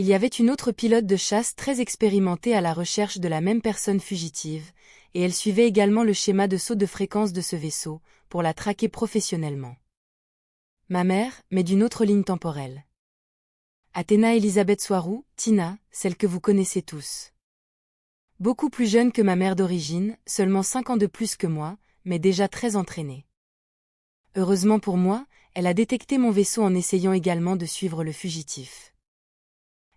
Il y avait une autre pilote de chasse très expérimentée à la recherche de la même personne fugitive, et elle suivait également le schéma de saut de fréquence de ce vaisseau, pour la traquer professionnellement. Ma mère, mais d'une autre ligne temporelle. Athéna Elisabeth Soirou, Tina, celle que vous connaissez tous. Beaucoup plus jeune que ma mère d'origine, seulement 5 ans de plus que moi, mais déjà très entraînée. Heureusement pour moi, elle a détecté mon vaisseau en essayant également de suivre le fugitif.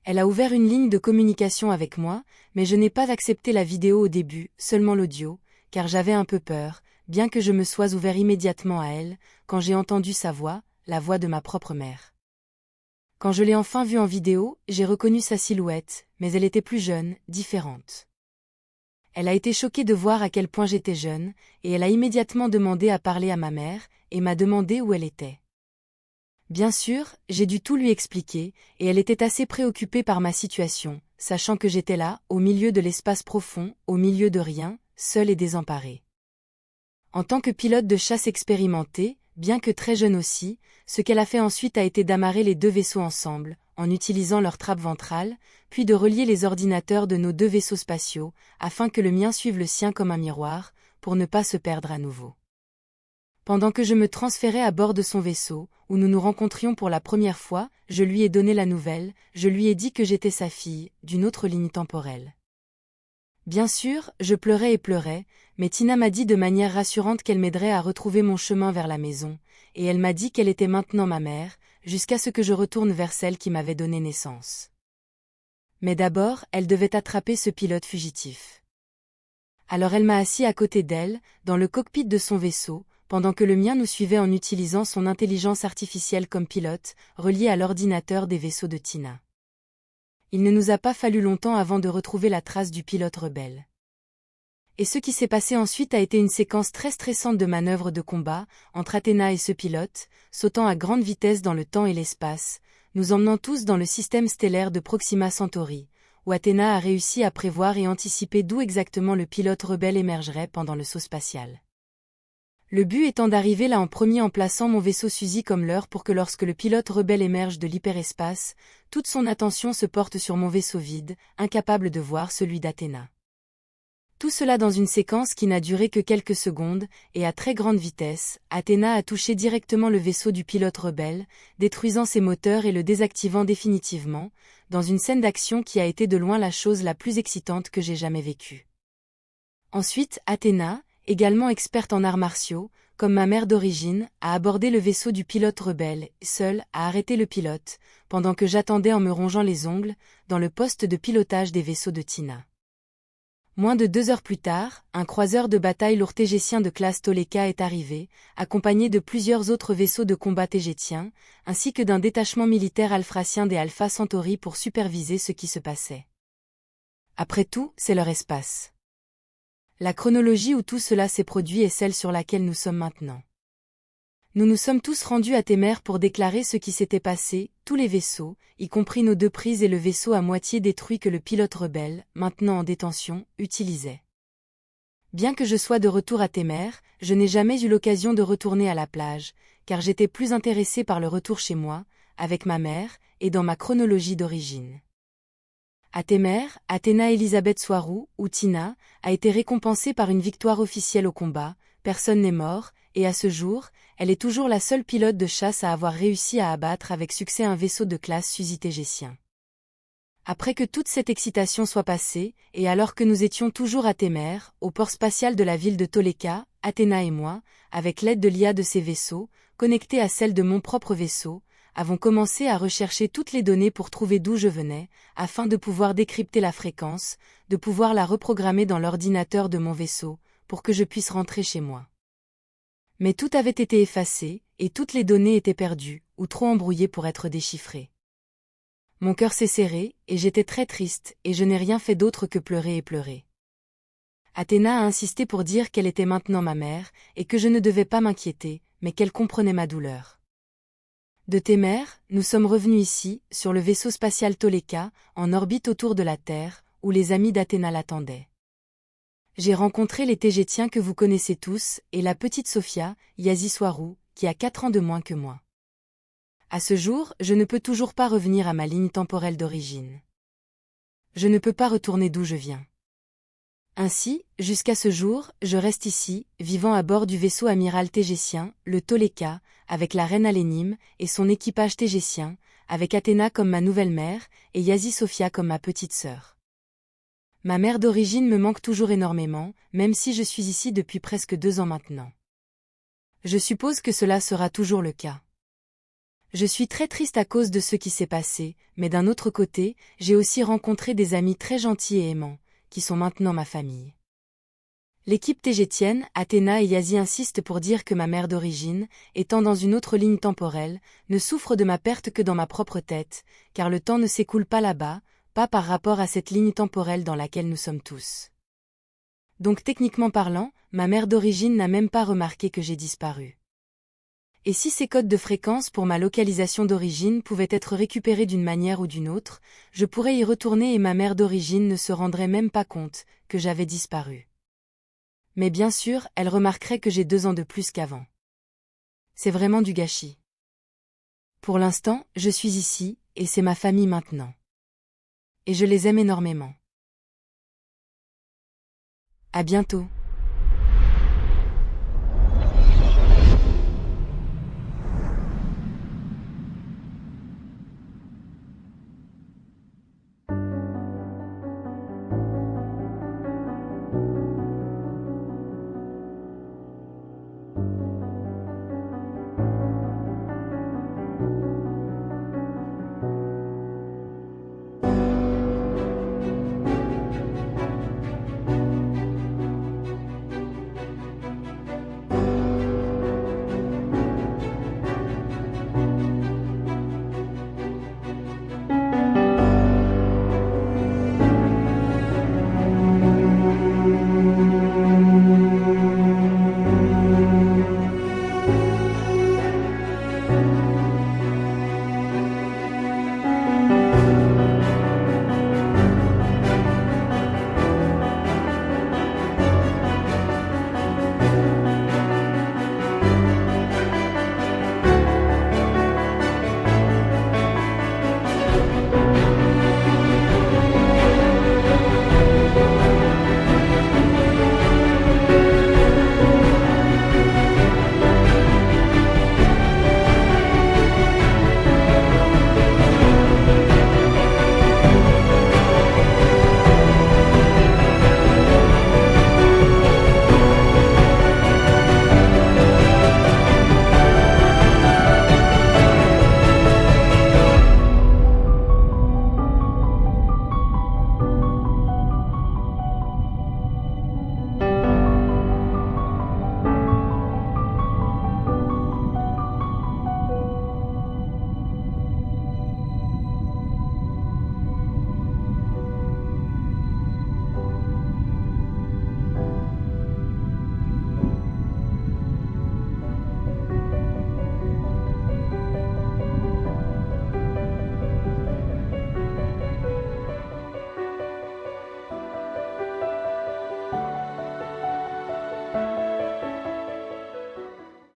Elle a ouvert une ligne de communication avec moi, mais je n'ai pas accepté la vidéo au début, seulement l'audio, car j'avais un peu peur, bien que je me sois ouvert immédiatement à elle, quand j'ai entendu sa voix, la voix de ma propre mère. Quand je l'ai enfin vue en vidéo, j'ai reconnu sa silhouette, mais elle était plus jeune, différente. Elle a été choquée de voir à quel point j'étais jeune, et elle a immédiatement demandé à parler à ma mère, et m'a demandé où elle était. Bien sûr, j'ai dû tout lui expliquer, et elle était assez préoccupée par ma situation, sachant que j'étais là, au milieu de l'espace profond, au milieu de rien, seule et désemparée. En tant que pilote de chasse expérimentée, bien que très jeune aussi, ce qu'elle a fait ensuite a été d'amarrer les deux vaisseaux ensemble, en utilisant leur trappe ventrale, puis de relier les ordinateurs de nos deux vaisseaux spatiaux, afin que le mien suive le sien comme un miroir, pour ne pas se perdre à nouveau. Pendant que je me transférais à bord de son vaisseau, où nous nous rencontrions pour la première fois, je lui ai donné la nouvelle, je lui ai dit que j'étais sa fille, d'une autre ligne temporelle. Bien sûr, je pleurais et pleurais, mais Tina m'a dit de manière rassurante qu'elle m'aiderait à retrouver mon chemin vers la maison, et elle m'a dit qu'elle était maintenant ma mère, jusqu'à ce que je retourne vers celle qui m'avait donné naissance. Mais d'abord, elle devait attraper ce pilote fugitif. Alors elle m'a assis à côté d'elle, dans le cockpit de son vaisseau, pendant que le mien nous suivait en utilisant son intelligence artificielle comme pilote, relié à l'ordinateur des vaisseaux de Tina. Il ne nous a pas fallu longtemps avant de retrouver la trace du pilote rebelle. Et ce qui s'est passé ensuite a été une séquence très stressante de manœuvres de combat, entre Athéna et ce pilote, sautant à grande vitesse dans le temps et l'espace, nous emmenant tous dans le système stellaire de Proxima Centauri, où Athéna a réussi à prévoir et anticiper d'où exactement le pilote rebelle émergerait pendant le saut spatial. Le but étant d'arriver là en premier en plaçant mon vaisseau Suzy comme leurre pour que lorsque le pilote rebelle émerge de l'hyperespace, toute son attention se porte sur mon vaisseau vide, incapable de voir celui d'Athéna. Tout cela dans une séquence qui n'a duré que quelques secondes, et à très grande vitesse, Athéna a touché directement le vaisseau du pilote rebelle, détruisant ses moteurs et le désactivant définitivement, dans une scène d'action qui a été de loin la chose la plus excitante que j'ai jamais vécue. Ensuite, Athéna, également experte en arts martiaux, comme ma mère d'origine, a abordé le vaisseau du pilote rebelle, seule, a arrêté le pilote, pendant que j'attendais en me rongeant les ongles, dans le poste de pilotage des vaisseaux de Tina. Moins de 2 heures plus tard, un croiseur de bataille lourd tégétien de classe Toleka est arrivé, accompagné de plusieurs autres vaisseaux de combat tégétiens, ainsi que d'un détachement militaire alphracien des Alpha Centauri pour superviser ce qui se passait. Après tout, c'est leur espace. La chronologie où tout cela s'est produit est celle sur laquelle nous sommes maintenant. Nous nous sommes tous rendus à Témer pour déclarer ce qui s'était passé, tous les vaisseaux, y compris nos deux prises et le vaisseau à moitié détruit que le pilote rebelle, maintenant en détention, utilisait. Bien que je sois de retour à Témer, je n'ai jamais eu l'occasion de retourner à la plage, car j'étais plus intéressé par le retour chez moi, avec ma mère, et dans ma chronologie d'origine. À Témer, Athéna Elisabeth Soirou, ou Tina, a été récompensée par une victoire officielle au combat, personne n'est mort, et à ce jour, elle est toujours la seule pilote de chasse à avoir réussi à abattre avec succès un vaisseau de classe Suzy tégétien. Après que toute cette excitation soit passée, et alors que nous étions toujours à Témer, au port spatial de la ville de Toleka, Athéna et moi, avec l'aide de l'IA de ces vaisseaux, connectés à celle de mon propre vaisseau, avons commencé à rechercher toutes les données pour trouver d'où je venais, afin de pouvoir décrypter la fréquence, de pouvoir la reprogrammer dans l'ordinateur de mon vaisseau, pour que je puisse rentrer chez moi. Mais tout avait été effacé, et toutes les données étaient perdues, ou trop embrouillées pour être déchiffrées. Mon cœur s'est serré, et j'étais très triste, et je n'ai rien fait d'autre que pleurer et pleurer. Athéna a insisté pour dire qu'elle était maintenant ma mère, et que je ne devais pas m'inquiéter, mais qu'elle comprenait ma douleur. De Témer, nous sommes revenus ici, sur le vaisseau spatial Toleka, en orbite autour de la Terre, où les amis d'Athéna l'attendaient. J'ai rencontré les Tégétiens que vous connaissez tous, et la petite Sophia, Yazi Soirou, qui a 4 ans de moins que moi. À ce jour, je ne peux toujours pas revenir à ma ligne temporelle d'origine. Je ne peux pas retourner d'où je viens. Ainsi, jusqu'à ce jour, je reste ici, vivant à bord du vaisseau amiral tégétien, le Toleka, avec la reine Alénime et son équipage tégétien, avec Athéna comme ma nouvelle mère, et Yazi Sophia comme ma petite sœur. Ma mère d'origine me manque toujours énormément, même si je suis ici depuis presque 2 ans maintenant. Je suppose que cela sera toujours le cas. Je suis très triste à cause de ce qui s'est passé, mais d'un autre côté, j'ai aussi rencontré des amis très gentils et aimants, qui sont maintenant ma famille. L'équipe tégétienne, Athéna et Yazi insistent pour dire que ma mère d'origine, étant dans une autre ligne temporelle, ne souffre de ma perte que dans ma propre tête, car le temps ne s'écoule pas là-bas, pas par rapport à cette ligne temporelle dans laquelle nous sommes tous. Donc techniquement parlant, ma mère d'origine n'a même pas remarqué que j'ai disparu. Et si ces codes de fréquence pour ma localisation d'origine pouvaient être récupérés d'une manière ou d'une autre, je pourrais y retourner et ma mère d'origine ne se rendrait même pas compte que j'avais disparu. Mais bien sûr, elle remarquerait que j'ai 2 ans de plus qu'avant. C'est vraiment du gâchis. Pour l'instant, je suis ici, et c'est ma famille maintenant. Et je les aime énormément. À bientôt.